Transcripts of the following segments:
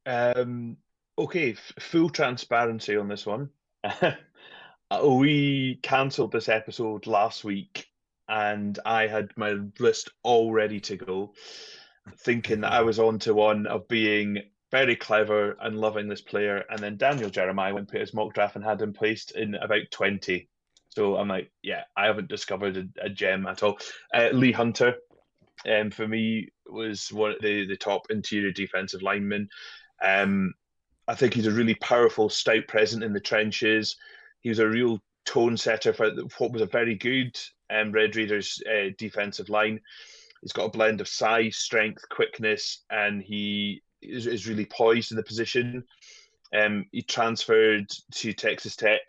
Um, okay, full transparency on this one. We cancelled this episode last week, and I had my list all ready to go, thinking that I was on to one of being very clever and loving this player. And then Daniel Jeremiah went and put his mock draft and had him placed in about 20. So I'm like, yeah, I haven't discovered a gem at all. Lee Hunter, for me, was one of the top interior defensive linemen. Um, I think he's a really powerful, stout presence in the trenches. He was a real tone setter for what was a very good Red Raiders defensive line. He's got a blend of size, strength, quickness, and he is really poised in the position. He transferred to Texas Tech,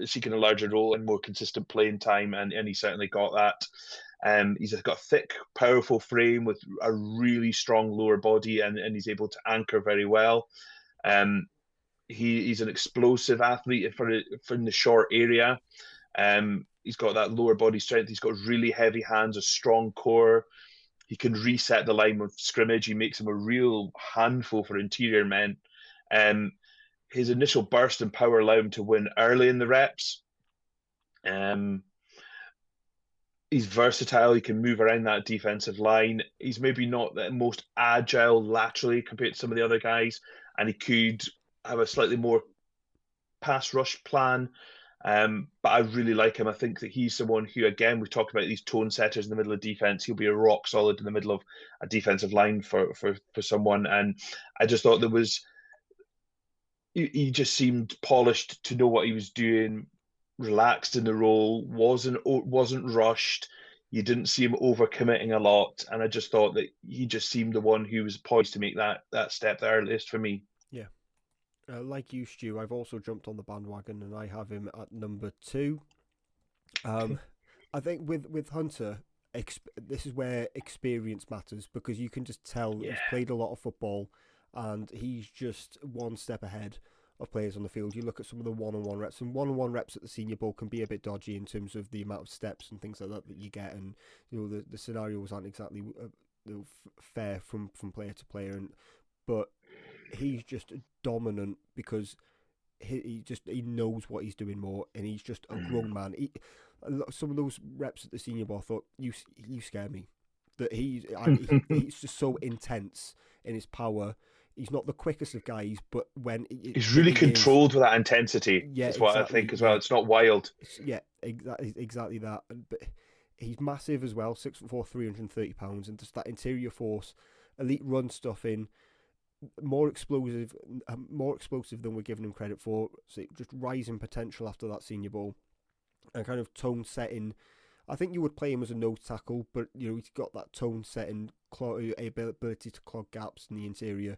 seeking a larger role and more consistent playing time, and he certainly got that. He's got a thick, powerful frame with a really strong lower body, and he's able to anchor very well. Um, he's an explosive athlete from the short area. He's got that lower body strength. He's got really heavy hands, a strong core. He can reset the line of scrimmage. He makes him a real handful for interior men. Um, his initial burst and power allow him to win early in the reps. Um, he's versatile. He can move around that defensive line. He's maybe not the most agile laterally compared to some of the other guys, and he could have a slightly more pass rush plan. But I really like him. I think that he's someone who, again, we've talked about these tone setters in the middle of defense. He'll be a rock solid in the middle of a defensive line for someone. And I just thought there was he just seemed polished to know what he was doing, relaxed in the role, wasn't rushed. You didn't see him overcommitting a lot, and I just thought that he just seemed the one who was poised to make that step the earliest for me. Yeah. Like you, Stu, I've also jumped on the bandwagon and I have him at number two. Um, I think with Hunter, this is where experience matters because you can just tell Yeah, he's played a lot of football and he's just one step ahead of players on the field. You look at some of the one-on-one reps, and one-on-one reps at the Senior Bowl can be a bit dodgy in terms of the amount of steps and things like that you get, and the scenarios aren't exactly fair from player to player. And but he's just dominant because he knows what he's doing more, and he's just a grown man. Some of those reps at the Senior Bowl, I thought you scare me. That he's just so intense in his power. He's not the quickest of guys, but he's when really he is, controlled with that intensity. yeah, Is what I exactly, think as well. yeah, It's not wild. yeah, exactly that. But he's massive as well, 6'4", £330, and just that interior force, elite run stuff in, more explosive, more explosive than we're giving him credit for. So just rising potential after that Senior Bowl and kind of tone setting. I think you would play him as a nose tackle, but he's got that tone setting ability to clog gaps in the interior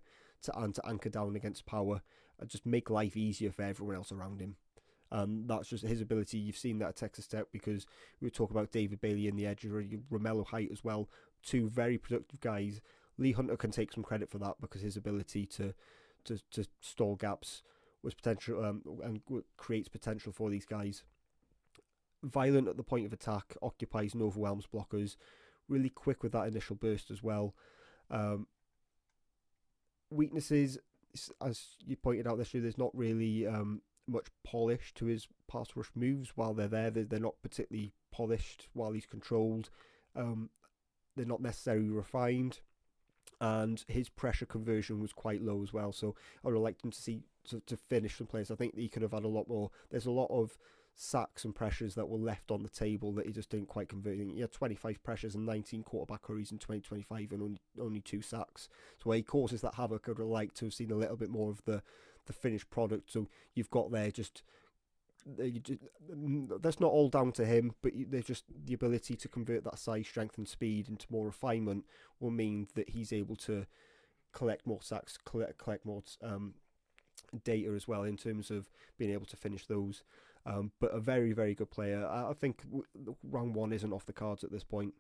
and to anchor down against power and just make life easier for everyone else around him. That's just his ability. You've seen that at Texas Tech because we talk about David Bailey in the edge, or Romello Height as well. Two very productive guys. Lee Hunter can take some credit for that because his ability to stall gaps was potential and creates potential for these guys. Violent at the point of attack, occupies and overwhelms blockers. Really quick with that initial burst as well. Um, Weaknesses, as you pointed out this year, there's not really much polish to his pass rush moves. While they're there, they're not particularly polished. While he's controlled, um, they're not necessarily refined, and his pressure conversion was quite low as well. So I would have liked him to see to finish some plays. I think he could have had a lot more. There's a lot of sacks and pressures that were left on the table that he just didn't quite convert. He had 25 pressures and 19 quarterback hurries in 2025 and only two sacks. So where he causes that havoc, I would have liked to have seen a little bit more of the finished product. So you've got there just that's not all down to him, but there's just the ability to convert that size, strength, and speed into more refinement will mean that he's able to collect more sacks, collect more data as well in terms of being able to finish those. But a very, very good player. I think round one isn't off the cards at this point.